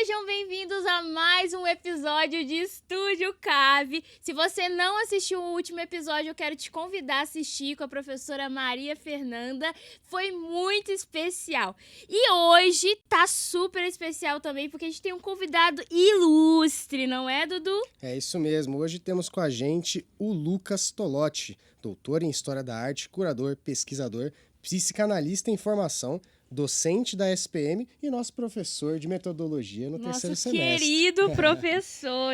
Sejam bem-vindos a mais um episódio de Estúdio Cave. Se você não assistiu o último episódio, eu quero te convidar a assistir com a professora Maria Fernanda. Foi muito especial. E hoje tá super especial também, porque a gente tem um convidado ilustre, não é, Dudu? É isso mesmo. Hoje temos com a gente o Lucas Tolotti, doutor em História da Arte, curador, pesquisador, psicanalista em formação, docente da SPM e nosso professor de metodologia no terceiro semestre. Querido professor.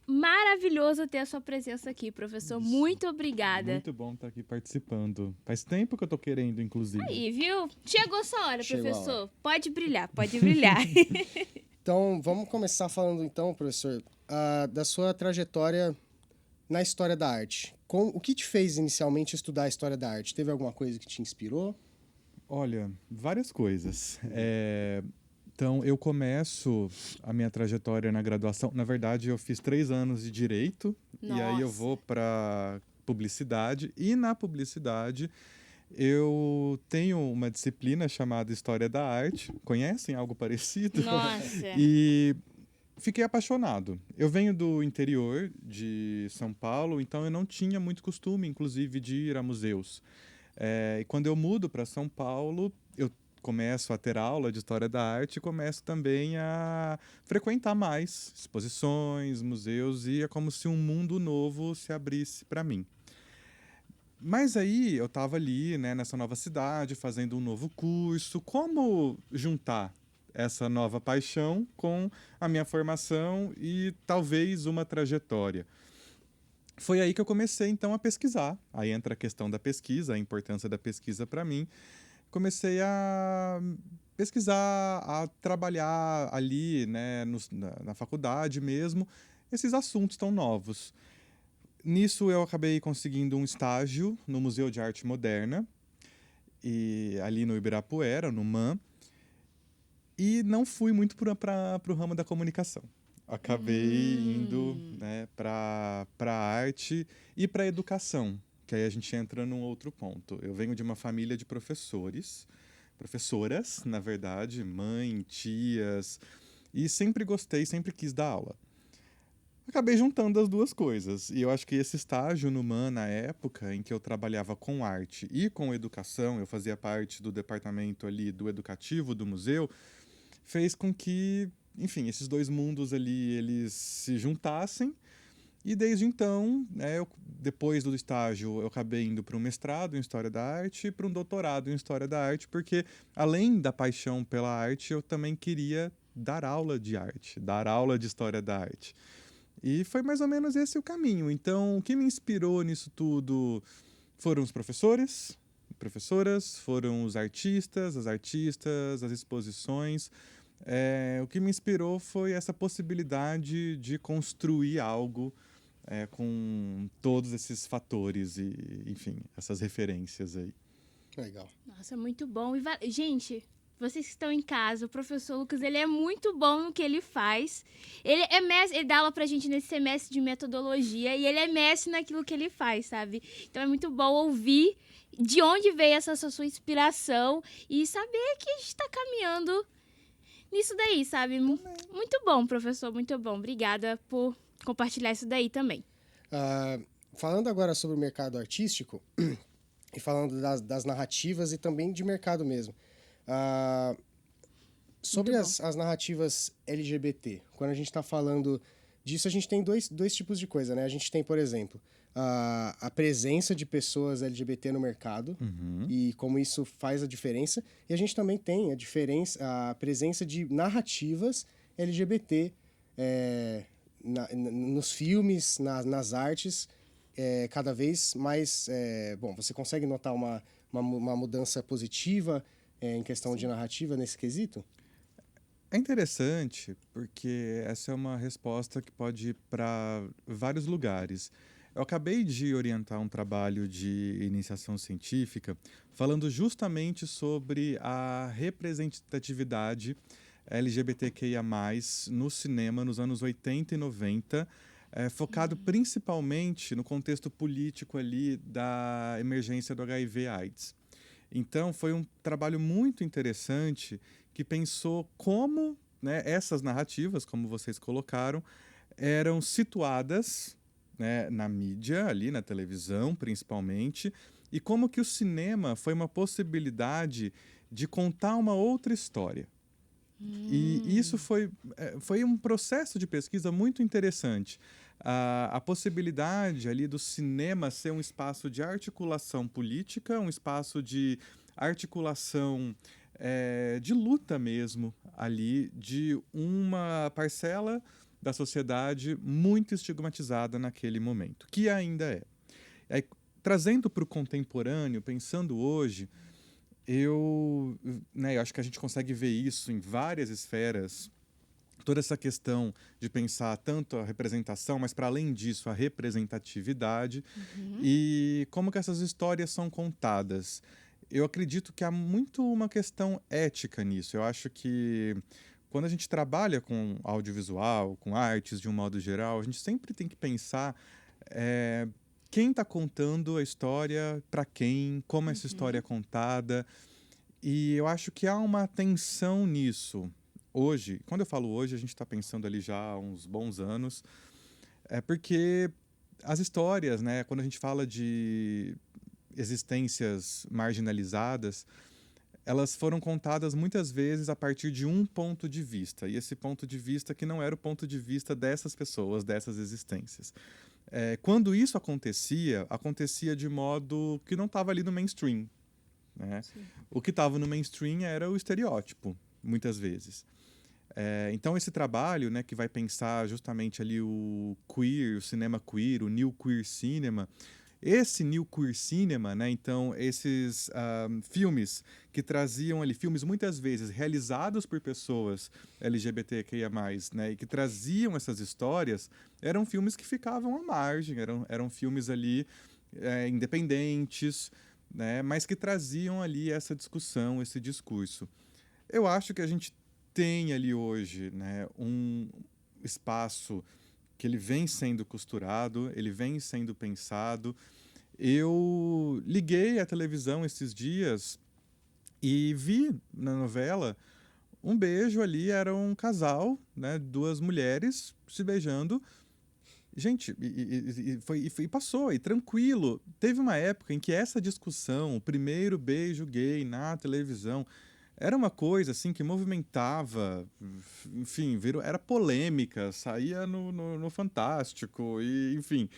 Maravilhoso ter a sua presença aqui, professor. Isso. Muito obrigada. Muito bom estar aqui participando. Faz tempo que eu tô querendo, inclusive. Aí, viu? Chegou sua hora, Chegou a professor. Pode brilhar, pode brilhar. Então, vamos começar falando então, professor, da sua trajetória na História da Arte. O que te fez inicialmente estudar a História da Arte? Teve alguma coisa que te inspirou? Olha, várias coisas. Então, eu começo a minha trajetória na graduação. Na verdade, eu fiz 3 anos de Direito. Nossa. E aí eu vou para Publicidade. E na Publicidade, eu tenho uma disciplina chamada História da Arte. Conhecem algo parecido? Nossa. E fiquei apaixonado. Eu venho do interior de São Paulo, então eu não tinha muito costume, inclusive, de ir a museus. E quando eu mudo para São Paulo, eu começo a ter aula de História da Arte e começo também a frequentar mais exposições, museus, e é como se um mundo novo se abrisse para mim. Mas aí eu estava ali, né, nessa nova cidade, fazendo um novo curso. Como juntar essa nova paixão com a minha formação e talvez uma trajetória? Foi aí que eu comecei, então, a pesquisar. Aí entra a questão da pesquisa, a importância da pesquisa para mim. Comecei a pesquisar, a trabalhar ali, né, na faculdade mesmo, esses assuntos tão novos. Nisso eu acabei conseguindo um estágio no Museu de Arte Moderna, e ali no Ibirapuera, no MAM, e não fui muito para o ramo da comunicação. Acabei indo, né, para a arte e para a educação, que aí a gente entra num outro ponto. Eu venho de uma família de professoras, na verdade, mãe, tias, e sempre gostei, sempre quis dar aula. Acabei juntando as duas coisas, e eu acho que esse estágio no MAN, na época em que eu trabalhava com arte e com educação, eu fazia parte do departamento ali do educativo do museu, fez com que, enfim, esses dois mundos ali, eles se juntassem. E desde então, né, depois do estágio, eu acabei indo para um mestrado em História da Arte e para um doutorado em História da Arte, porque além da paixão pela arte, eu também queria dar aula de arte, dar aula de História da Arte. E foi mais ou menos esse o caminho. Então, o que me inspirou nisso tudo foram os professores, professoras, foram os artistas, as exposições. O que me inspirou foi essa possibilidade de construir algo com todos esses fatores e, enfim, essas referências aí. Legal. Nossa, muito bom. Gente, vocês que estão em casa, o professor Lucas, ele é muito bom no que ele faz. Ele é mestre, ele dá aula pra gente nesse semestre de metodologia e ele é mestre naquilo que ele faz, sabe? Então é muito bom ouvir de onde veio essa sua inspiração e saber que a gente tá caminhando nisso daí, sabe? Muito bom, professor, muito bom. Obrigada por compartilhar isso daí também. Falando agora sobre o mercado artístico e falando das narrativas e também de mercado mesmo. Sobre as narrativas LGBT, quando a gente está falando disso, a gente tem dois tipos de coisa, né? A gente tem, por exemplo, a presença de pessoas LGBT no mercado e como isso faz a diferença. E a gente também tem a presença de narrativas LGBT nos filmes, nas artes, cada vez mais... bom, você consegue notar uma mudança positiva em questão de narrativa nesse quesito? É interessante porque essa é uma resposta que pode ir para vários lugares. Eu acabei de orientar um trabalho de iniciação científica falando justamente sobre a representatividade LGBTQIA+, no cinema nos anos 80 e 90, focado principalmente no contexto político ali da emergência do HIV/AIDS. Então, foi um trabalho muito interessante que pensou como né, essas narrativas, como vocês colocaram, eram situadas, né, na mídia, ali na televisão principalmente, e como que o cinema foi uma possibilidade de contar uma outra história. E isso foi um processo de pesquisa muito interessante. A possibilidade ali do cinema ser um espaço de articulação política, um espaço de articulação de luta mesmo ali, de uma parcela da sociedade muito estigmatizada naquele momento, que ainda é. Aí, trazendo para o contemporâneo, pensando hoje, eu acho que a gente consegue ver isso em várias esferas, toda essa questão de pensar tanto a representação, mas para além disso, a representatividade e como que essas histórias são contadas. Eu acredito que há muito uma questão ética nisso. Eu acho que quando a gente trabalha com audiovisual, com artes de um modo geral, a gente sempre tem que pensar quem está contando a história, para quem, como essa história é contada. E eu acho que há uma tensão nisso. Hoje, quando eu falo hoje, a gente está pensando ali já há uns bons anos, porque as histórias, né, quando a gente fala de existências marginalizadas, elas foram contadas muitas vezes a partir de um ponto de vista. E esse ponto de vista que não era o ponto de vista dessas pessoas, dessas existências. Quando isso acontecia de modo que não estava ali no mainstream. Né? O que estava no mainstream era o estereótipo, muitas vezes. Então, esse trabalho, né, que vai pensar justamente ali o queer, o cinema queer, o new queer cinema, esse new queer cinema, né, então, esses filmes que traziam ali, filmes muitas vezes realizados por pessoas LGBTQIA+, né, e que traziam essas histórias, eram filmes que ficavam à margem, eram filmes ali independentes, né, mas que traziam ali essa discussão, esse discurso. Eu acho que a gente tem ali hoje, né, um espaço que ele vem sendo costurado, ele vem sendo pensado. Eu liguei a televisão esses dias e vi na novela um beijo ali, era um casal, né, duas mulheres se beijando. Gente, e passou, e tranquilo. Teve uma época em que essa discussão, o primeiro beijo gay na televisão, era uma coisa assim que movimentava, enfim, era polêmica, saía no Fantástico, e enfim,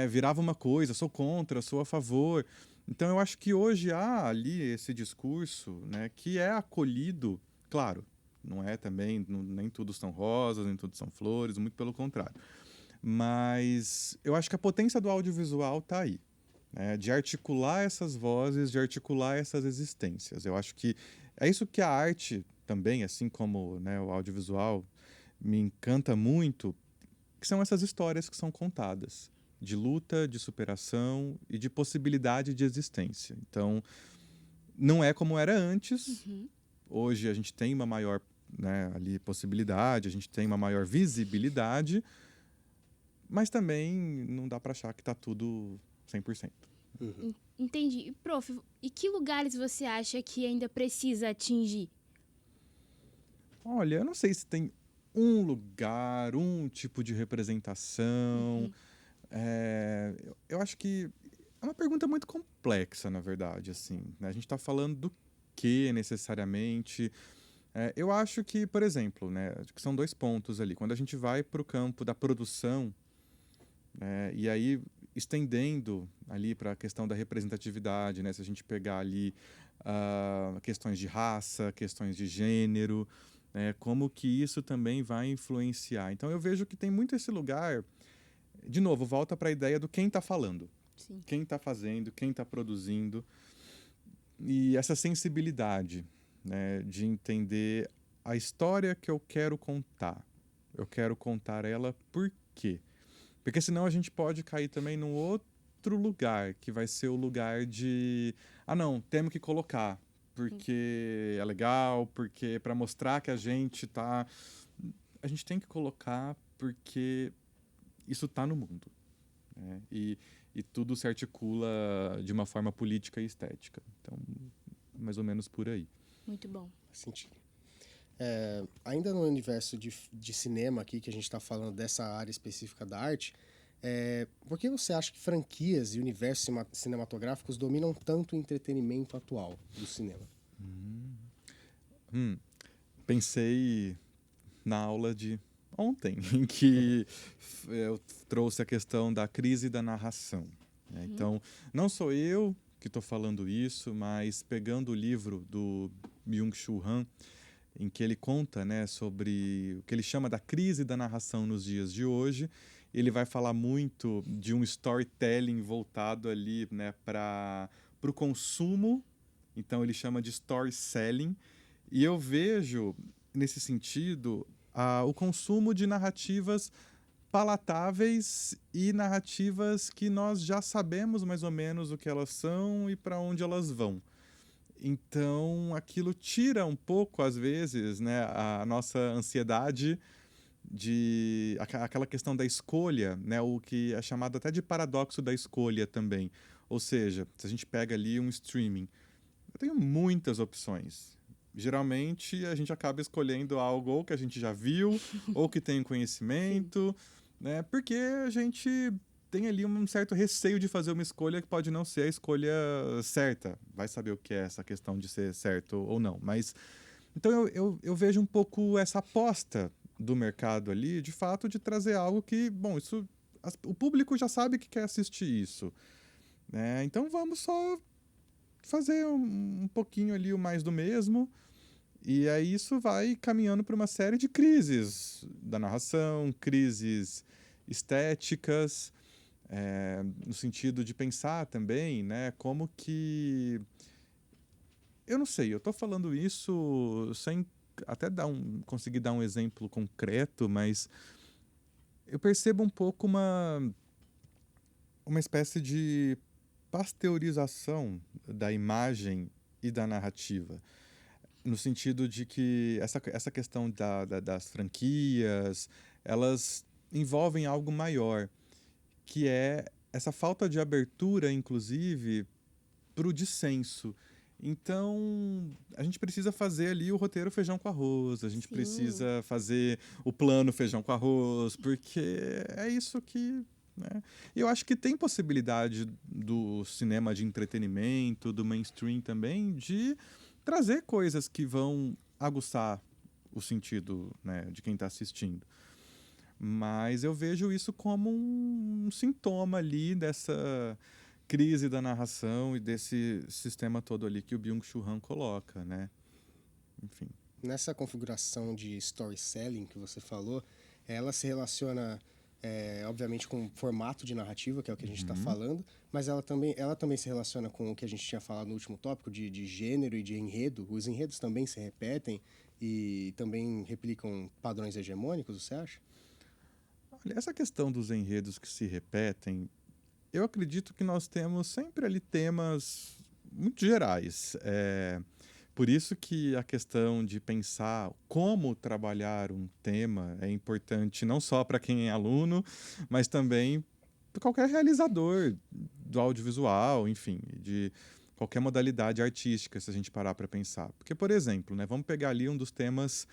virava uma coisa, sou contra, sou a favor. Então eu acho que hoje há ali esse discurso, né, que é acolhido, claro, não é também, nem tudo são rosas, nem tudo são flores, muito pelo contrário. Mas eu acho que a potência do audiovisual está aí, né, de articular essas vozes, de articular essas existências. Eu acho que é isso que a arte também, assim como, né, o audiovisual, me encanta muito, que são essas histórias que são contadas, de luta, de superação e de possibilidade de existência. Então, não é como era antes. Hoje a gente tem uma maior, né, ali, possibilidade, a gente tem uma maior visibilidade, mas também não dá para achar que está tudo 100%. Entendi. Prof, e que lugares você acha que ainda precisa atingir? Olha, eu não sei se tem um lugar, um tipo de representação. Eu acho que é uma pergunta muito complexa, na verdade. Assim, né? A gente está falando do que necessariamente. Eu acho que, por exemplo, né, que são dois pontos ali. Quando a gente vai para o campo da produção, e aí estendendo ali para a questão da representatividade, né, se a gente pegar ali questões de raça, questões de gênero, como que isso também vai influenciar. Então eu vejo que tem muito esse lugar, de novo, volta para a ideia do quem está falando. Sim. Quem está fazendo, quem está produzindo, e essa sensibilidade, né, de entender a história que eu quero contar. Eu quero contar ela por quê? Porque senão a gente pode cair também num outro lugar, que vai ser o lugar de... não, temos que colocar, porque é legal, porque para mostrar que a gente tá... A gente tem que colocar porque isso tá no mundo. Né? E tudo se articula de uma forma política e estética. Então, mais ou menos por aí. Muito bom. Faz sentido. Ainda no universo de cinema aqui, que a gente está falando dessa área específica da arte, por que você acha que franquias e universos cinematográficos dominam tanto o entretenimento atual do cinema? Pensei na aula de ontem, em que eu trouxe a questão da crise da narração, né? Então, não sou eu que estou falando isso, mas pegando o livro do Byung-Chul Han, em que ele conta, né, sobre o que ele chama da crise da narração nos dias de hoje, ele vai falar muito de um storytelling voltado ali, né, para o consumo, então ele chama de story selling, e eu vejo, nesse sentido, o consumo de narrativas palatáveis e narrativas que nós já sabemos mais ou menos o que elas são e para onde elas vão. Então, aquilo tira um pouco, às vezes, né, a nossa ansiedade de aquela questão da escolha, né, o que é chamado até de paradoxo da escolha também. Ou seja, se a gente pega ali um streaming, eu tenho muitas opções. Geralmente, a gente acaba escolhendo algo ou que a gente já viu, ou que tem conhecimento, né, porque a gente tem ali um certo receio de fazer uma escolha que pode não ser a escolha certa. Vai saber o que é essa questão de ser certo ou não. Mas, então, eu vejo um pouco essa aposta do mercado ali, de fato, de trazer algo que, bom, isso, o público já sabe que quer assistir isso, né? Então, vamos só fazer um pouquinho ali o mais do mesmo, e aí isso vai caminhando para uma série de crises da narração, crises estéticas, no sentido de pensar também, né, como que... Eu não sei, eu estou falando isso sem até conseguir dar um exemplo concreto, mas eu percebo um pouco uma espécie de pasteurização da imagem e da narrativa, no sentido de que essa questão das franquias, elas envolvem algo maior, que é essa falta de abertura, inclusive, para o dissenso. Então, a gente precisa fazer ali o roteiro feijão com arroz, a gente precisa fazer o plano feijão com arroz, porque é isso que... né? E eu acho que tem possibilidade do cinema de entretenimento, do mainstream também, de trazer coisas que vão aguçar o sentido, né, de quem está assistindo. Mas eu vejo isso como um sintoma ali dessa crise da narração e desse sistema todo ali que o Byung-Chul Han coloca, né? Enfim. Nessa configuração de story selling que você falou, ela se relaciona, obviamente, com o formato de narrativa, que é o que a gente está falando, mas ela também se relaciona com o que a gente tinha falado no último tópico, de gênero e de enredo. Os enredos também se repetem e também replicam padrões hegemônicos, você acha? Olha, essa questão dos enredos que se repetem, eu acredito que nós temos sempre ali temas muito gerais. Por isso que a questão de pensar como trabalhar um tema é importante não só para quem é aluno, mas também para qualquer realizador do audiovisual, enfim, de qualquer modalidade artística, se a gente parar para pensar. Porque, por exemplo, né, vamos pegar ali um dos temas,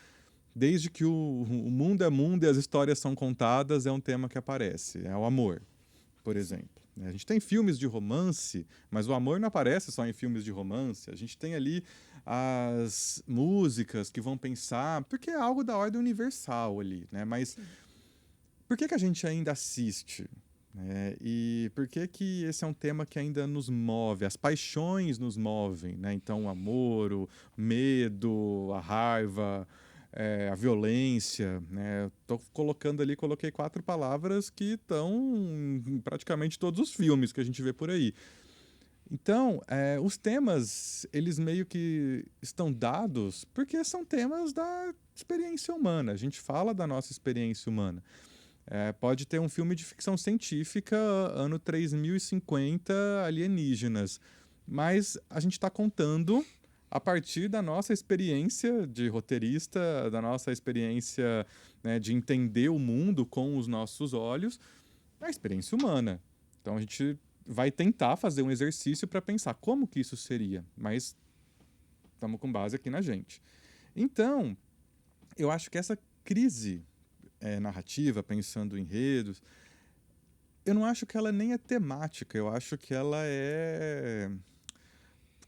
desde que o mundo é mundo e as histórias são contadas, é um tema que aparece, é o amor, por exemplo. A gente tem filmes de romance, mas o amor não aparece só em filmes de romance. A gente tem ali as músicas que vão pensar, porque é algo da ordem universal ali, né? Mas por que a gente ainda assiste? E por que esse é um tema que ainda nos move? As paixões nos movem, né? Então, o amor, o medo, a raiva, a violência, né? Estou colocando ali, coloquei 4 palavras que estão em praticamente todos os filmes que a gente vê por aí. Então, os temas, eles meio que estão dados porque são temas da experiência humana. A gente fala da nossa experiência humana. Pode ter um filme de ficção científica, ano 3050, alienígenas. Mas a gente está contando a partir da nossa experiência de roteirista, da nossa experiência, né, de entender o mundo com os nossos olhos, a experiência humana. Então a gente vai tentar fazer um exercício para pensar como que isso seria, mas estamos com base aqui na gente. Então, eu acho que essa crise narrativa, pensando em enredos, eu não acho que ela nem é temática, eu acho que ela é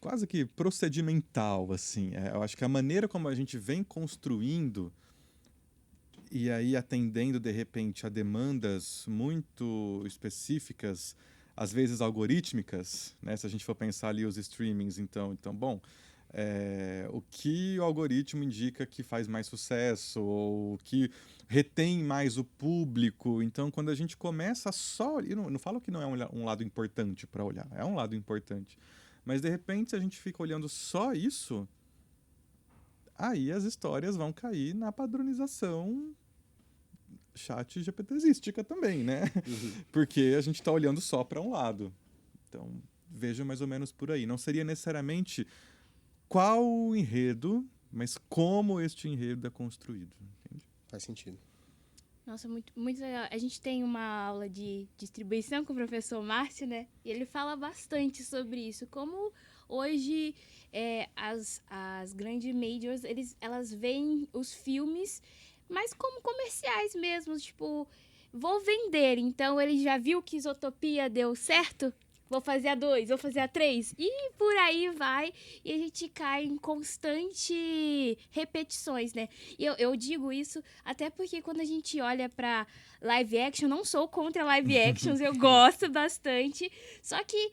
quase que procedimental, assim. Eu acho que a maneira como a gente vem construindo e aí atendendo, de repente, a demandas muito específicas, às vezes algorítmicas, né? Se a gente for pensar ali os streamings, então bom, o que o algoritmo indica que faz mais sucesso ou que retém mais o público. Então, quando a gente começa só... Eu não falo que não é um lado importante para olhar, é um lado importante. Mas, de repente, se a gente fica olhando só isso, aí as histórias vão cair na padronização chat GPTística também, né? Porque a gente está olhando só para um lado. Então, veja mais ou menos por aí. Não seria necessariamente qual o enredo, mas como este enredo é construído. Entende? Faz sentido. Nossa, muito, muito legal. A gente tem uma aula de distribuição com o professor Márcio, né? E ele fala bastante sobre isso. Como hoje as grandes majors, elas veem os filmes, mas como comerciais mesmo. Tipo, vou vender. Então, ele já viu que Isotopia deu certo? Vou fazer a 2, vou fazer a 3. E por aí vai. E a gente cai em constante repetições, né? E eu digo isso até porque quando a gente olha pra live action, não sou contra live actions, eu gosto bastante. Só que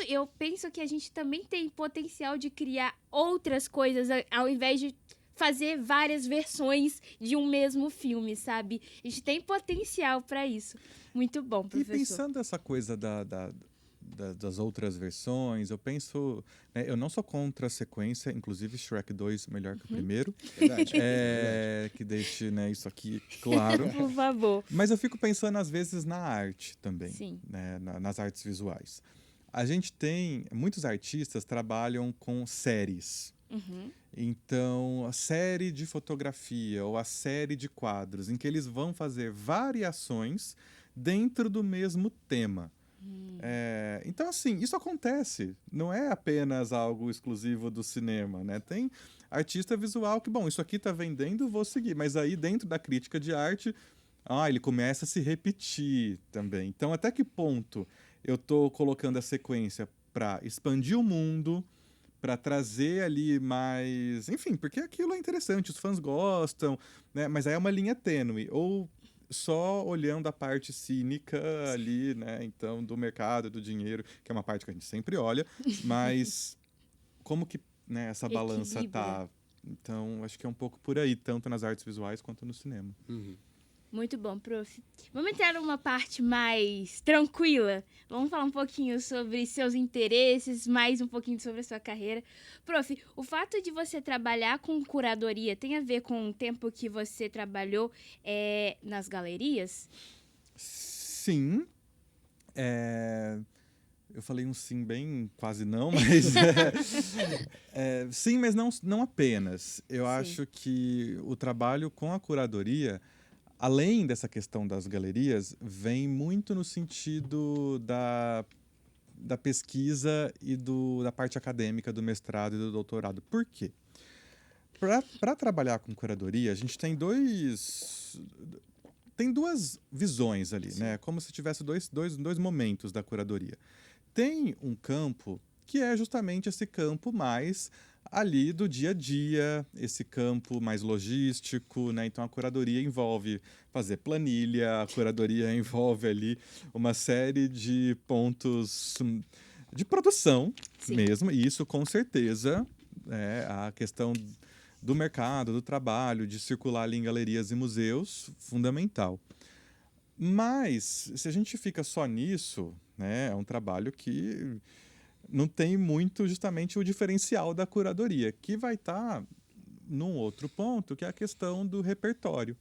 eu penso que a gente também tem potencial de criar outras coisas ao invés de fazer várias versões de um mesmo filme, sabe? A gente tem potencial pra isso. Muito bom, professor. E pensando essa coisa das outras versões, eu penso... Né, eu não sou contra a sequência, inclusive Shrek 2 melhor que o primeiro. Verdade. Que deixe, né, isso aqui claro. Por favor. Mas eu fico pensando, às vezes, na arte também. Sim. Né, nas artes visuais. A gente tem... Muitos artistas trabalham com séries. Então, a série de fotografia ou a série de quadros, em que eles vão fazer variações dentro do mesmo tema. Então, assim, isso acontece. Não é apenas algo exclusivo do cinema, né? Tem artista visual que, bom, isso aqui tá vendendo, vou seguir. Mas aí, dentro da crítica de arte, ele começa a se repetir também. Então, até que ponto eu tô colocando a sequência para expandir o mundo, para trazer ali mais... Enfim, porque aquilo é interessante, os fãs gostam, né? Mas aí é uma linha tênue. Ou só olhando a parte cínica ali, né? Então, do mercado, do dinheiro, que é uma parte que a gente sempre olha, mas como que, né, essa balança tá? Então, acho que é um pouco por aí, tanto nas artes visuais quanto no cinema. Muito bom, prof. Vamos entrar numa parte mais tranquila. Vamos falar um pouquinho sobre seus interesses, mais um pouquinho sobre a sua carreira. Prof, o fato de você trabalhar com curadoria tem a ver com o tempo que você trabalhou nas galerias? Sim. Eu falei um sim bem quase não, mas... sim, mas não apenas. Eu acho que o trabalho com a curadoria... Além dessa questão das galerias, vem muito no sentido da pesquisa e da parte acadêmica do mestrado e do doutorado. Por quê? Para trabalhar com curadoria, a gente tem duas visões ali, né? Como se tivesse dois momentos da curadoria. Tem um campo que é justamente esse campo mais ali do dia a dia, esse campo mais logístico, né? Então a curadoria envolve fazer planilha, a curadoria envolve ali uma série de pontos de produção mesmo, e isso com certeza é a questão do mercado, do trabalho, de circular ali em galerias e museus, fundamental. Mas se a gente fica só nisso, né, é um trabalho que não tem muito justamente o diferencial da curadoria, que vai estar num outro ponto, que é a questão do repertório.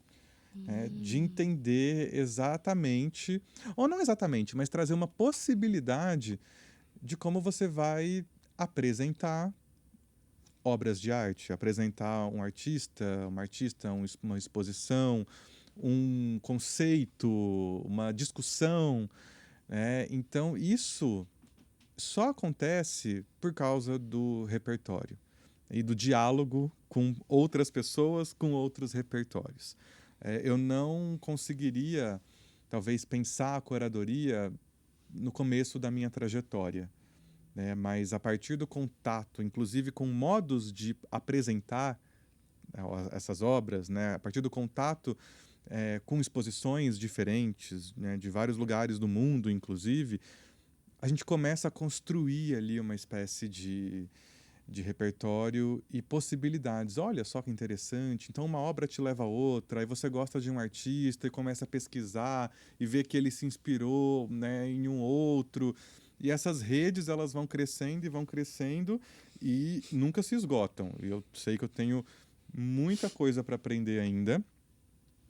De entender exatamente, ou não exatamente, mas trazer uma possibilidade de como você vai apresentar obras de arte, apresentar um artista, uma exposição, um conceito, uma discussão. Então, isso só acontece por causa do repertório e do diálogo com outras pessoas, com outros repertórios. Eu não conseguiria, talvez, pensar a curadoria no começo da minha trajetória, né? Mas a partir do contato, inclusive com modos de apresentar essas obras, né? A partir do contato com exposições diferentes, né? De vários lugares do mundo, inclusive, a gente começa a construir ali uma espécie de repertório e possibilidades. Olha só que interessante. Então, uma obra te leva a outra, aí você gosta de um artista e começa a pesquisar e vê que ele se inspirou, né, em um outro. E essas redes, elas vão crescendo e nunca se esgotam. Eu sei que eu tenho muita coisa para aprender ainda.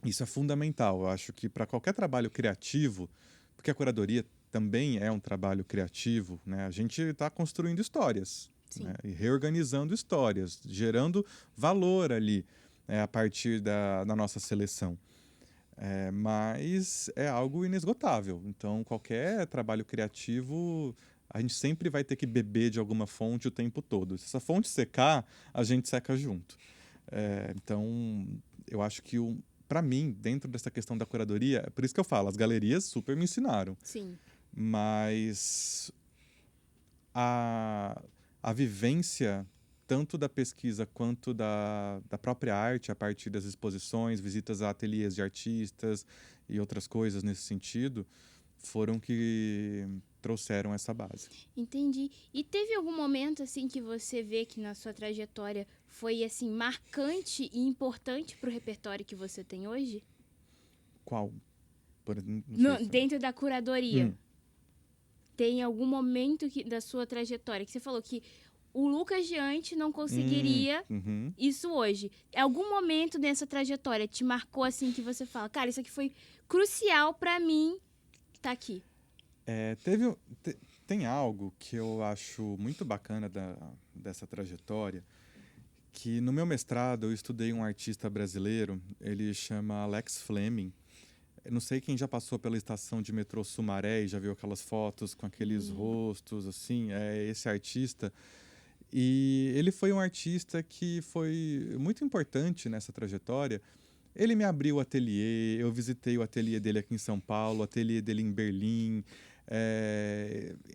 Isso é fundamental. Eu acho que para qualquer trabalho criativo, porque a curadoria também é um trabalho criativo, né? A gente está construindo histórias, né? E reorganizando histórias, gerando valor ali, a partir da nossa seleção. Mas é algo inesgotável. Então, qualquer trabalho criativo, a gente sempre vai ter que beber de alguma fonte o tempo todo. Se essa fonte secar, a gente seca junto. Então, eu acho que para mim, dentro dessa questão da curadoria, é por isso que eu falo, as galerias super me ensinaram. Sim. Mas a vivência, tanto da pesquisa quanto da própria arte, a partir das exposições, visitas a ateliês de artistas e outras coisas nesse sentido, foram que trouxeram essa base. Entendi. E teve algum momento, assim, que você vê que na sua trajetória foi, assim, marcante e importante para o repertório que você tem hoje? Qual? Dentro da curadoria. Tem algum momento da sua trajetória que você falou que o Lucas Diante não conseguiria isso hoje. Algum momento nessa trajetória te marcou, assim, que você fala, cara, isso aqui foi crucial para mim estar aqui? Tem algo que eu acho muito bacana dessa trajetória, que no meu mestrado eu estudei um artista brasileiro, ele chama Alex Fleming. Eu não sei quem já passou pela estação de metrô Sumaré e já viu aquelas fotos com aqueles rostos, assim, é esse artista. E ele foi um artista que foi muito importante nessa trajetória. Ele me abriu o ateliê, eu visitei o ateliê dele aqui em São Paulo, o ateliê dele em Berlim.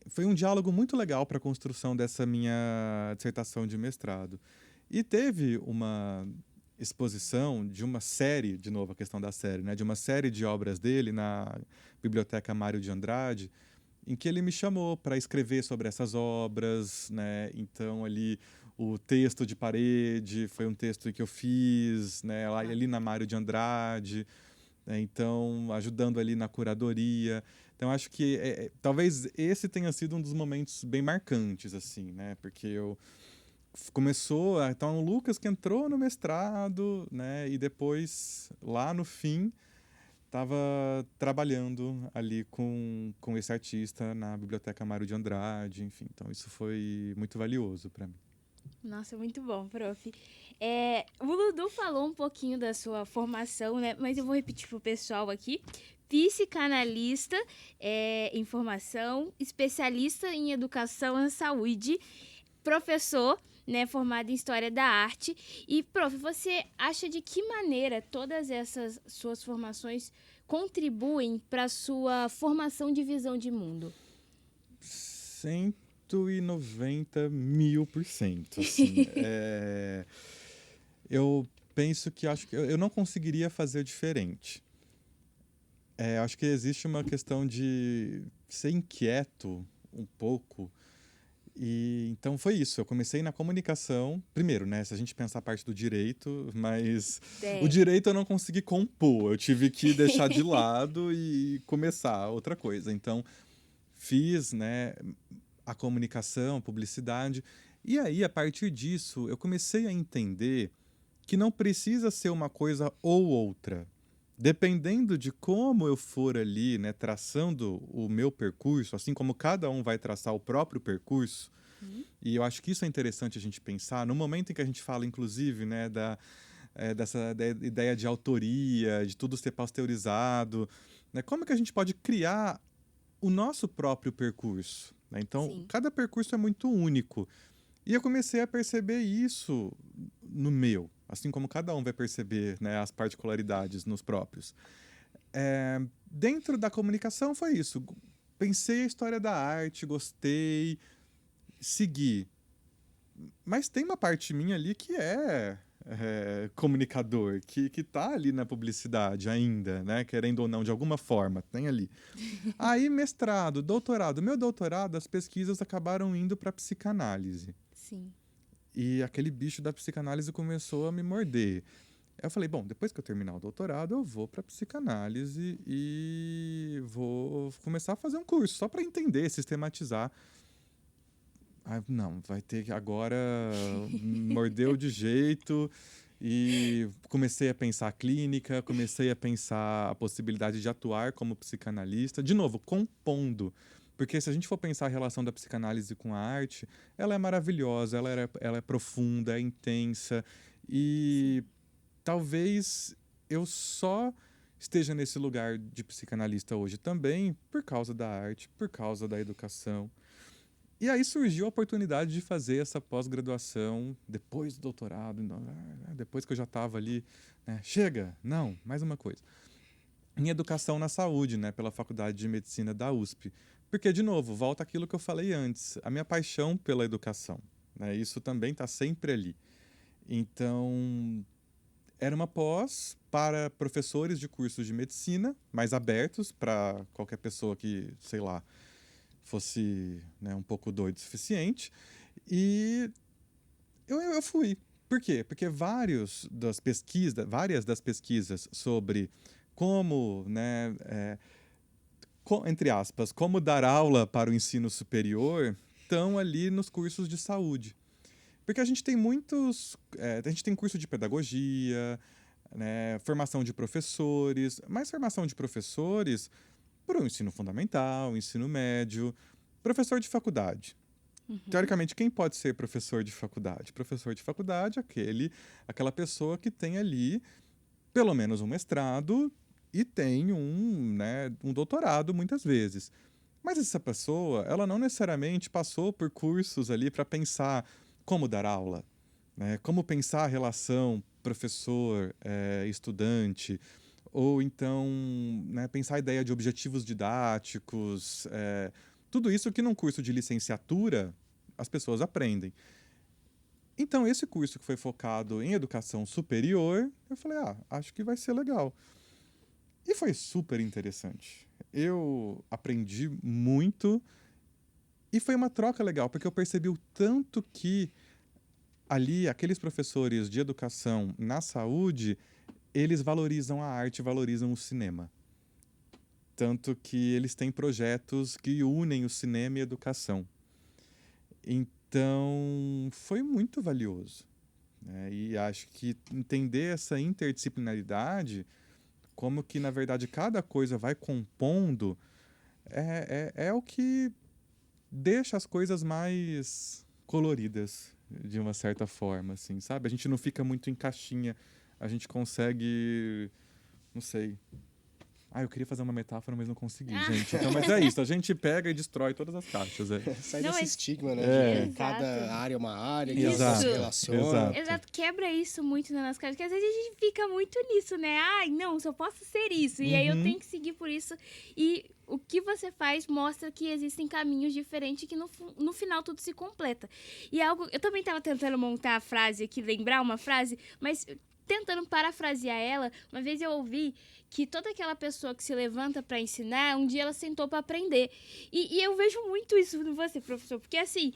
Foi um diálogo muito legal para a construção dessa minha dissertação de mestrado. E teve uma exposição de uma série, de novo a questão da série, né, de uma série de obras dele na Biblioteca Mário de Andrade, em que ele me chamou para escrever sobre essas obras, né? Então ali o texto de parede foi um texto que eu fiz, né, ali na Mário de Andrade, né? Então ajudando ali na curadoria. Então acho que talvez esse tenha sido um dos momentos bem marcantes, assim, né? Porque começou, então o Lucas que entrou no mestrado, né, e depois lá no fim estava trabalhando ali com esse artista na Biblioteca Mário de Andrade, enfim, então isso foi muito valioso para mim. Nossa, muito bom, prof. O Ludu falou um pouquinho da sua formação, né, mas eu vou repetir pro pessoal aqui. Psicanalista em formação, especialista em educação e saúde, professor, né, formado em História da Arte. E, prof, você acha de que maneira todas essas suas formações contribuem para a sua formação de visão de mundo? 190.000%. Assim. Eu penso que acho que eu não conseguiria fazer diferente. Acho que existe uma questão de ser inquieto um pouco. E então foi isso, eu comecei na comunicação, primeiro, né, se a gente pensar a parte do direito, mas o direito eu não consegui compor, eu tive que deixar de lado e começar outra coisa. Então fiz, né, a comunicação, a publicidade, e aí a partir disso eu comecei a entender que não precisa ser uma coisa ou outra. Dependendo de como eu for ali, né, traçando o meu percurso, assim como cada um vai traçar o próprio percurso, e eu acho que isso é interessante a gente pensar, no momento em que a gente fala, inclusive, né, dessa ideia de autoria, de tudo ser pasteurizado, né, como é que a gente pode criar o nosso próprio percurso? Né? Então, cada percurso é muito único. E eu comecei a perceber isso no meu, assim como cada um vai perceber, né, as particularidades nos próprios. Dentro da comunicação foi isso. Pensei a história da arte, gostei, segui. Mas tem uma parte minha ali que comunicador, que tá ali na publicidade ainda, né? Querendo ou não, de alguma forma, tem ali. Aí, mestrado, doutorado. Meu doutorado, as pesquisas acabaram indo para psicanálise. Sim. E aquele bicho da psicanálise começou a me morder. Eu falei, bom, depois que eu terminar o doutorado, eu vou para psicanálise e vou começar a fazer um curso, só para entender, sistematizar. Não, vai ter que agora mordeu de jeito e comecei a pensar a clínica, comecei a pensar a possibilidade de atuar como psicanalista, de novo, compondo. Porque se a gente for pensar a relação da psicanálise com a arte, ela é maravilhosa, ela é profunda, é intensa e talvez eu só esteja nesse lugar de psicanalista hoje também por causa da arte, por causa da educação. E aí surgiu a oportunidade de fazer essa pós-graduação depois do doutorado, depois que eu já estava ali, né? Chega, não, mais uma coisa. Em educação na saúde, né, pela Faculdade de Medicina da USP. Porque, de novo, volta aquilo que eu falei antes, a minha paixão pela educação, né? Isso também está sempre ali. Então, era uma pós para professores de cursos de medicina, mais abertos para qualquer pessoa que, sei lá, fosse, né, um pouco doido o suficiente. E eu fui. Por quê? Porque várias das pesquisas sobre como, né, entre aspas, como dar aula para o ensino superior estão ali nos cursos de saúde. Porque a gente tem a gente tem curso de pedagogia, né, formação de professores, mas formação de professores para o ensino fundamental, ensino médio, professor de faculdade. Teoricamente, quem pode ser professor de faculdade? Professor de faculdade é aquela pessoa que tem ali pelo menos um mestrado e tem um doutorado muitas vezes. Mas essa pessoa, ela não necessariamente passou por cursos ali para pensar como dar aula, né? Como pensar a relação professor-estudante, ou então, né, pensar a ideia de objetivos didáticos, tudo isso que num curso de licenciatura as pessoas aprendem. Então, esse curso que foi focado em educação superior, eu falei, acho que vai ser legal. E foi super interessante. Eu aprendi muito e foi uma troca legal, porque eu percebi o tanto que ali, aqueles professores de educação na saúde, eles valorizam a arte, valorizam o cinema. Tanto que eles têm projetos que unem o cinema e a educação. Então, foi muito valioso, né? E acho que entender essa interdisciplinaridade, como que, na verdade, cada coisa vai compondo, é o que deixa as coisas mais coloridas, de uma certa forma, assim, sabe? A gente não fica muito em caixinha, a gente consegue, não sei. Eu queria fazer uma metáfora, mas não consegui, gente. Então, mas é isso, a gente pega e destrói todas as caixas. Sai desse estigma, né? É. De cada área é uma área, que Isso. se relaciona. Exato, quebra isso muito nas nossas caixas, porque às vezes a gente fica muito nisso, né? Não, só posso ser isso, e aí eu tenho que seguir por isso. E o que você faz mostra que existem caminhos diferentes que no final tudo se completa. E algo, eu também estava tentando montar a frase aqui, lembrar uma frase, mas tentando parafrasear ela, uma vez eu ouvi que toda aquela pessoa que se levanta para ensinar, um dia ela sentou para aprender. E eu vejo muito isso em você, professor, porque assim,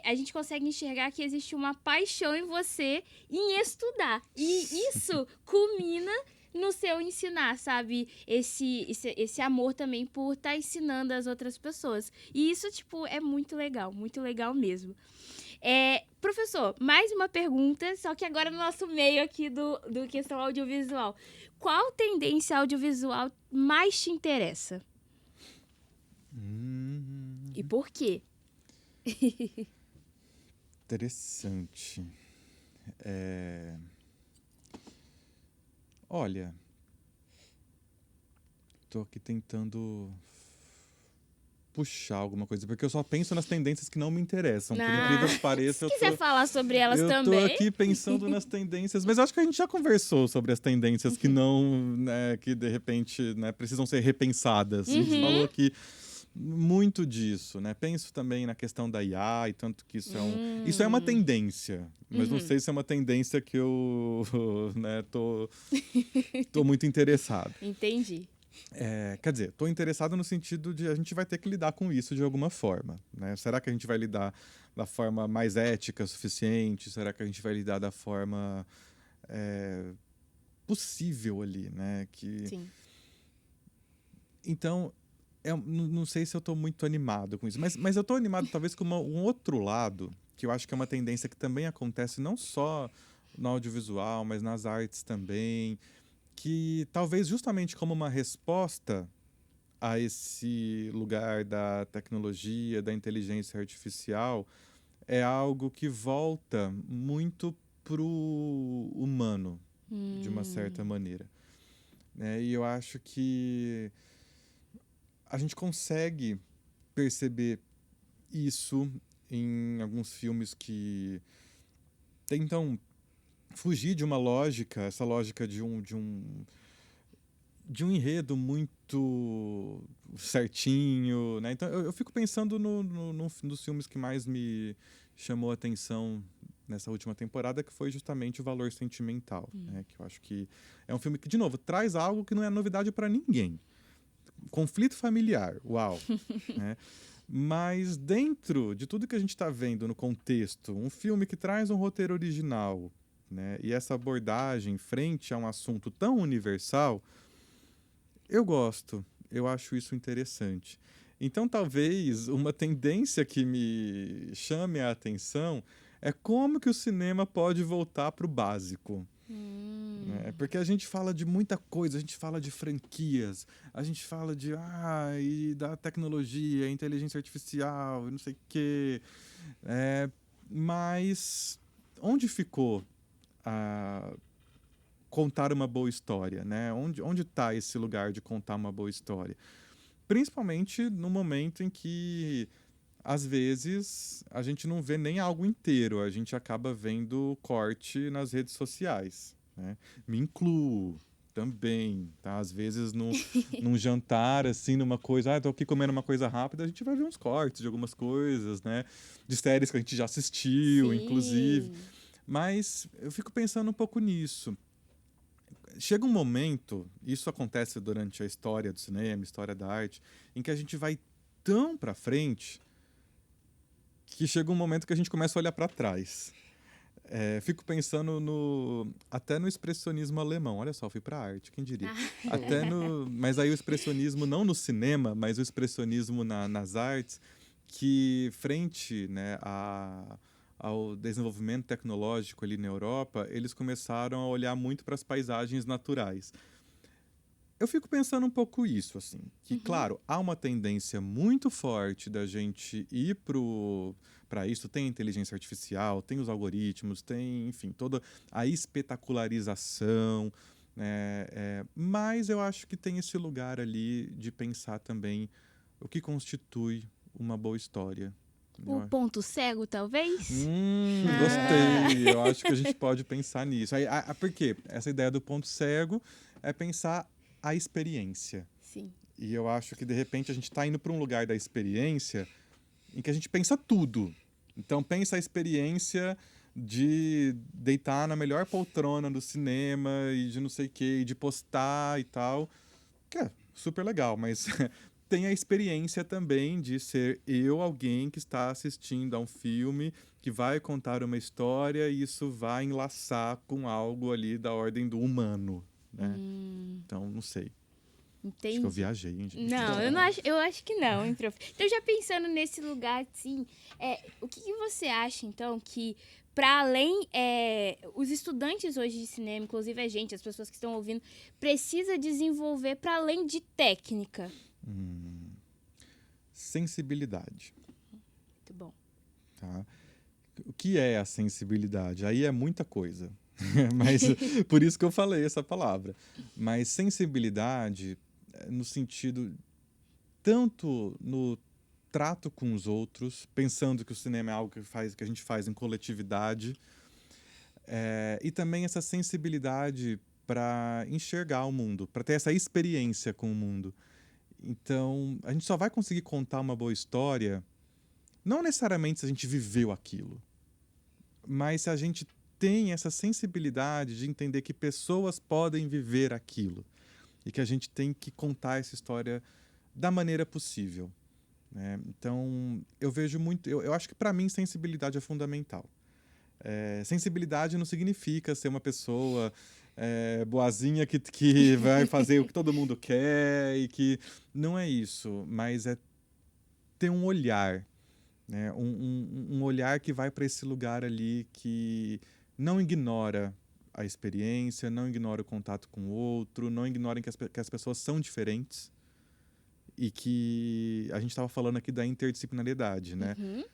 a gente consegue enxergar que existe uma paixão em você em estudar. E isso culmina no seu ensinar, sabe? Esse amor também por estar ensinando as outras pessoas. E isso, tipo, é muito legal mesmo. Professor, mais uma pergunta, só que agora no nosso meio aqui do questão audiovisual. Qual tendência audiovisual mais te interessa? E por quê? Interessante. Olha, tô aqui tentando puxar alguma coisa, porque eu só penso nas tendências que não me interessam. Por incrível que pareça, Se quiser falar sobre elas eu também. tô aqui pensando nas tendências, mas eu acho que a gente já conversou sobre as tendências que não, né, que de repente, né, precisam ser repensadas. A gente falou aqui muito disso, né? Penso também na questão da IA e tanto que isso é uma tendência, mas não sei se é uma tendência que eu, né, tô muito interessado. Entendi. Quer dizer, estou interessado no sentido de a gente vai ter que lidar com isso de alguma forma, né? Será que a gente vai lidar da forma mais ética suficiente? Será que a gente vai lidar da forma possível ali, né? Sim. Então, não sei se eu estou muito animado com isso, mas eu estou animado talvez com um outro lado, que eu acho que é uma tendência que também acontece não só no audiovisual, mas nas artes também, que talvez justamente como uma resposta a esse lugar da tecnologia, da inteligência artificial, é algo que volta muito pro humano, de uma certa maneira. E eu acho que a gente consegue perceber isso em alguns filmes que tentam fugir de uma lógica, essa lógica de um enredo muito certinho, né? Então eu fico pensando nos filmes que mais me chamou a atenção nessa última temporada, que foi justamente o Valor Sentimental, né? Que eu acho que é um filme que, de novo, traz algo que não é novidade para ninguém. Conflito familiar, uau! Né? Mas dentro de tudo que a gente está vendo no contexto, um filme que traz um roteiro original, né? E essa abordagem frente a um assunto tão universal, eu gosto, eu acho isso interessante. Então, talvez uma tendência que me chame a atenção é como que o cinema pode voltar para o básico. Né? Porque a gente fala de muita coisa, a gente fala de franquias, a gente fala e da tecnologia, inteligência artificial, não sei o quê. Mas onde ficou contar uma boa história, né? Onde está esse lugar de contar uma boa história? Principalmente no momento em que, às vezes, a gente não vê nem algo inteiro, a gente acaba vendo corte nas redes sociais, né? Me incluo também, tá? Às vezes, num jantar, assim, numa coisa... tô aqui comendo uma coisa rápida, a gente vai ver uns cortes de algumas coisas, né? De séries que a gente já assistiu, inclusive. Mas eu fico pensando um pouco nisso. Chega um momento, isso acontece durante a história do cinema, história da arte, em que a gente vai tão para frente que chega um momento que a gente começa a olhar para trás. Fico pensando até no expressionismo alemão. Olha só, fui para a arte, quem diria? Mas aí o expressionismo não no cinema, mas o expressionismo nas artes, que frente, né, ao desenvolvimento tecnológico ali na Europa, eles começaram a olhar muito para as paisagens naturais. Eu fico pensando um pouco isso, assim, que, claro, há uma tendência muito forte da gente ir para isso. Tem a inteligência artificial, tem os algoritmos, tem, enfim, toda a espetacularização, né? Mas eu acho que tem esse lugar ali de pensar também o que constitui uma boa história. O ponto cego, talvez? Gostei. Eu acho que a gente pode pensar nisso. Por quê? Essa ideia do ponto cego é pensar a experiência. Sim. E eu acho que, de repente, a gente está indo para um lugar da experiência em que a gente pensa tudo. Então, pensa a experiência de deitar na melhor poltrona do cinema e de não sei o quê, e de postar e tal, que é super legal, mas... tem a experiência também de ser alguém que está assistindo a um filme, que vai contar uma história e isso vai enlaçar com algo ali da ordem do humano, né? Então, não sei. Entendi. Acho que eu viajei, hein, gente? Não, eu acho que não, hein, prof. Então, já pensando nesse lugar, assim, o que você acha, então, que para além, os estudantes hoje de cinema, inclusive a gente, as pessoas que estão ouvindo, precisa desenvolver para além de técnica? Sensibilidade. Muito bom. Tá? O que é a sensibilidade? Aí é muita coisa. Mas por isso que eu falei essa palavra. Mas sensibilidade no sentido tanto no trato com os outros, pensando que o cinema é algo que a gente faz em coletividade. E também essa sensibilidade para enxergar o mundo, para ter essa experiência com o mundo. Então, a gente só vai conseguir contar uma boa história, não necessariamente se a gente viveu aquilo, mas se a gente tem essa sensibilidade de entender que pessoas podem viver aquilo e que a gente tem que contar essa história da maneira possível, né? Então, eu vejo muito... Eu acho que, para mim, sensibilidade é fundamental. Sensibilidade não significa ser uma pessoa boazinha que vai fazer o que todo mundo quer e que... Não é isso, mas é ter um olhar, né? Um olhar que vai para esse lugar ali que não ignora a experiência, não ignora o contato com o outro, não ignora que as pessoas são diferentes e que a gente estava falando aqui da interdisciplinariedade, né? Uhum.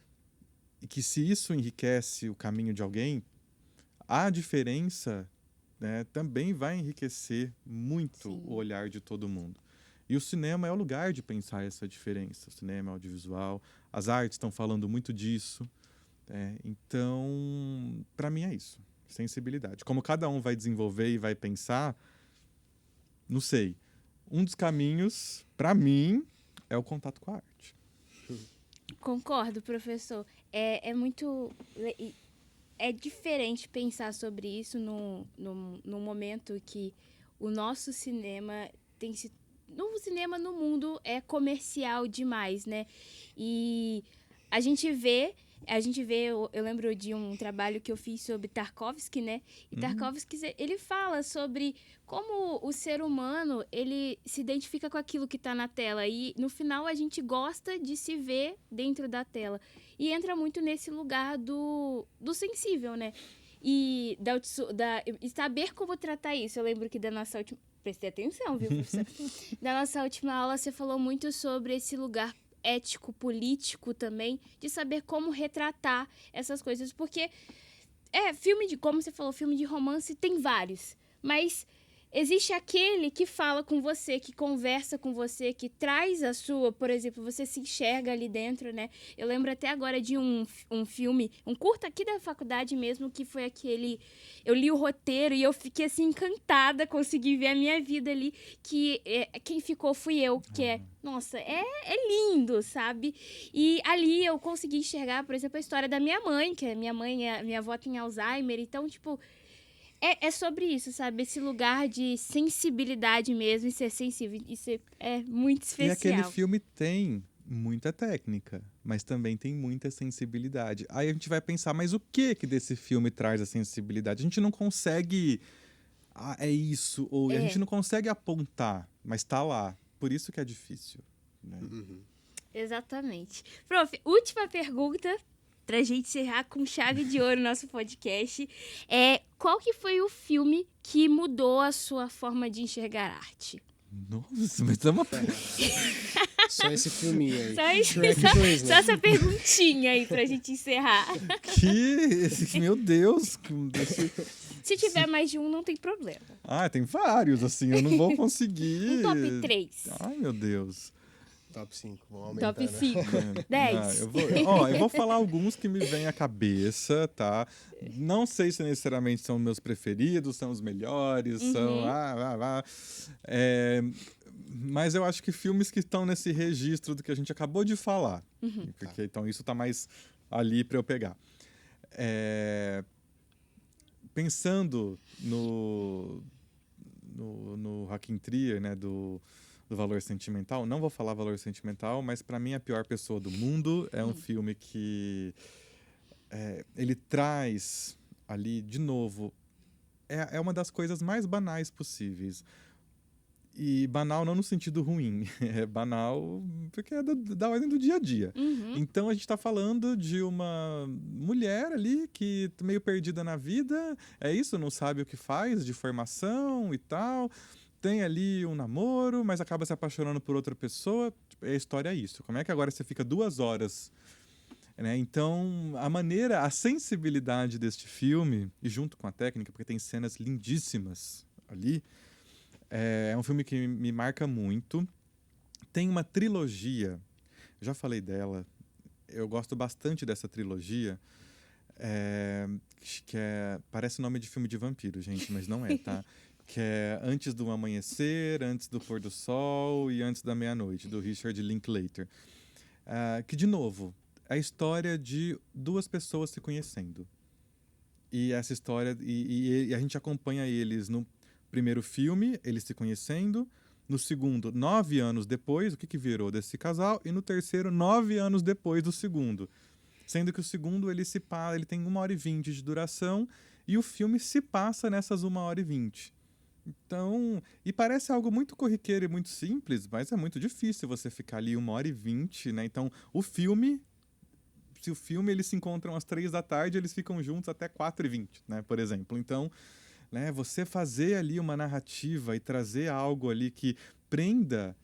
E que se isso enriquece o caminho de alguém, a diferença, né, também vai enriquecer muito Sim. o olhar de todo mundo. E o cinema é o lugar de pensar essa diferença. O cinema, o audiovisual, as artes estão falando muito disso. Então, para mim é isso. Sensibilidade. Como cada um vai desenvolver e vai pensar, não sei. Um dos caminhos, para mim, é o contato com a arte. Concordo, professor. É muito... É diferente pensar sobre isso no momento que o nosso cinema tem se... O cinema no mundo é comercial demais, né? E a gente vê, eu lembro de um trabalho que eu fiz sobre Tarkovsky, né? E Tarkovsky, ele fala sobre como o ser humano, ele se identifica com aquilo que está na tela. E, no final, a gente gosta de se ver dentro da tela. E entra muito nesse lugar do sensível, né? E e saber como tratar isso. Eu lembro que da nossa última... Prestei atenção, viu, professor? Da nossa última aula, você falou muito sobre esse lugar ético, político também, de saber como retratar essas coisas. Porque, como você falou, filme de romance tem vários. Mas existe aquele que fala com você, que conversa com você, que traz a sua, por exemplo, você se enxerga ali dentro, né? Eu lembro até agora de um filme, um curta aqui da faculdade mesmo, que foi aquele... Eu li o roteiro e eu fiquei assim encantada, consegui ver a minha vida ali, que quem ficou fui eu, que nossa, é lindo, sabe? E ali eu consegui enxergar, por exemplo, a história da minha mãe, que minha avó tem Alzheimer, então, tipo... É sobre isso, sabe? Esse lugar de sensibilidade mesmo, e ser sensível. Isso é muito especial. E aquele filme tem muita técnica, mas também tem muita sensibilidade. Aí a gente vai pensar, mas o que desse filme traz a sensibilidade? A gente não consegue... é isso. Ou a gente não consegue apontar, mas tá lá. Por isso que é difícil, né? Exatamente. Prof, última pergunta... Pra gente encerrar com chave de ouro o nosso podcast, qual que foi o filme que mudou a sua forma de enxergar arte? Nossa, mas é uma... Só esse filminho aí. Só Shrek 2, né? só essa perguntinha aí pra gente encerrar. Meu Deus! Se tiver mais de um, não tem problema. Tem vários, assim, eu não vou conseguir... Um top 3. Ai, meu Deus. Top 5, vamos aumentar, Top né? 5. 10. Eu vou falar alguns que me vêm à cabeça, tá? Não sei se necessariamente são meus preferidos, são os melhores, são... mas eu acho que filmes que estão nesse registro do que a gente acabou de falar. Porque, então, isso tá mais ali para eu pegar. Pensando no Joachim Trier, né, do Valor Sentimental. Não vou falar Valor Sentimental, mas para mim a pior pessoa do mundo é um filme que ele traz ali, de novo, é uma das coisas mais banais possíveis. E banal não no sentido ruim, é banal porque é da ordem do dia a dia. Então a gente está falando de uma mulher ali que tá meio perdida na vida, não sabe o que faz, de formação e tal... Tem ali um namoro, mas acaba se apaixonando por outra pessoa. A história é isso. Como é que agora você fica 2 horas? Né? Então, a sensibilidade deste filme, e junto com a técnica, porque tem cenas lindíssimas ali, é um filme que me marca muito. Tem uma trilogia já falei dela, eu gosto bastante dessa trilogia, parece nome de filme de vampiro, gente, mas não é, tá? Que é Antes do Amanhecer, Antes do Pôr do Sol e Antes da Meia-Noite, do Richard Linklater. Que, de novo, é a história de duas pessoas se conhecendo. E essa história, e a gente acompanha eles no primeiro filme, eles se conhecendo. No segundo, 9 anos depois, o que virou desse casal? E no terceiro, 9 anos depois do segundo. Sendo que o segundo, ele tem 1h20 de duração e o filme se passa nessas 1h20. Então, e parece algo muito corriqueiro e muito simples, mas é muito difícil você ficar ali 1h20, né? Então, se o filme eles se encontram às 3 da tarde, eles ficam juntos até 4h20, né? Por exemplo. Então, né, você fazer ali uma narrativa e trazer algo ali que prenda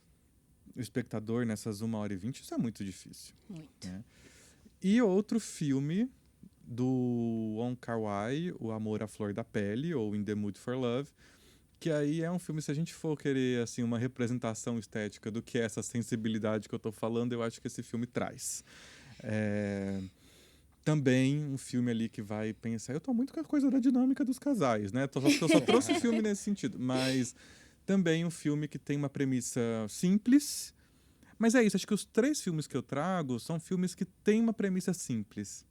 o espectador nessas 1h20, isso é muito difícil. Muito. Né? E outro filme do Wong Kar-wai, O Amor à Flor da Pele, ou In the Mood for Love, que aí é um filme, se a gente for querer assim, uma representação estética do que é essa sensibilidade que eu tô falando, eu acho que esse filme traz. Também um filme ali que vai pensar... Eu tô muito com a coisa da dinâmica dos casais, né? Eu só trouxe o filme nesse sentido. Mas também um filme que tem uma premissa simples. Mas é isso, acho que os 3 filmes que eu trago são filmes que têm uma premissa simples.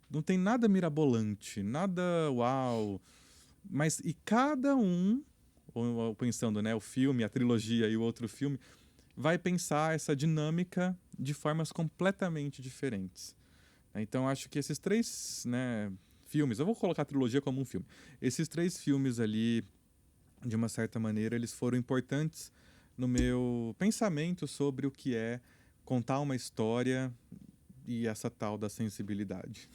Não tem nada mirabolante, nada uau. Mas e cada um, ou pensando, né, o filme, a trilogia e o outro filme, vai pensar essa dinâmica de formas completamente diferentes. Então, acho que esses 3, né, filmes... Eu vou colocar a trilogia como um filme. Esses 3 filmes ali, de uma certa maneira, eles foram importantes no meu pensamento sobre o que é contar uma história e essa tal da sensibilidade.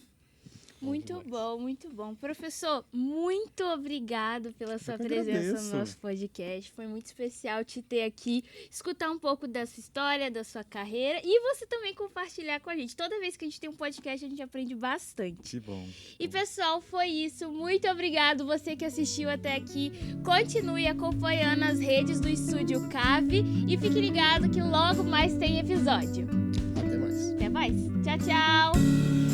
Muito bom, muito bom. Professor, muito obrigado pela sua presença no nosso podcast. Foi muito especial te ter aqui, escutar um pouco da sua história, da sua carreira e você também compartilhar com a gente. Toda vez que a gente tem um podcast, a gente aprende bastante. Que bom. E, pessoal, foi isso. Muito obrigado você que assistiu até aqui. Continue acompanhando as redes do Estúdio Cave e fique ligado que logo mais tem episódio. Até mais. Até mais. Tchau, tchau.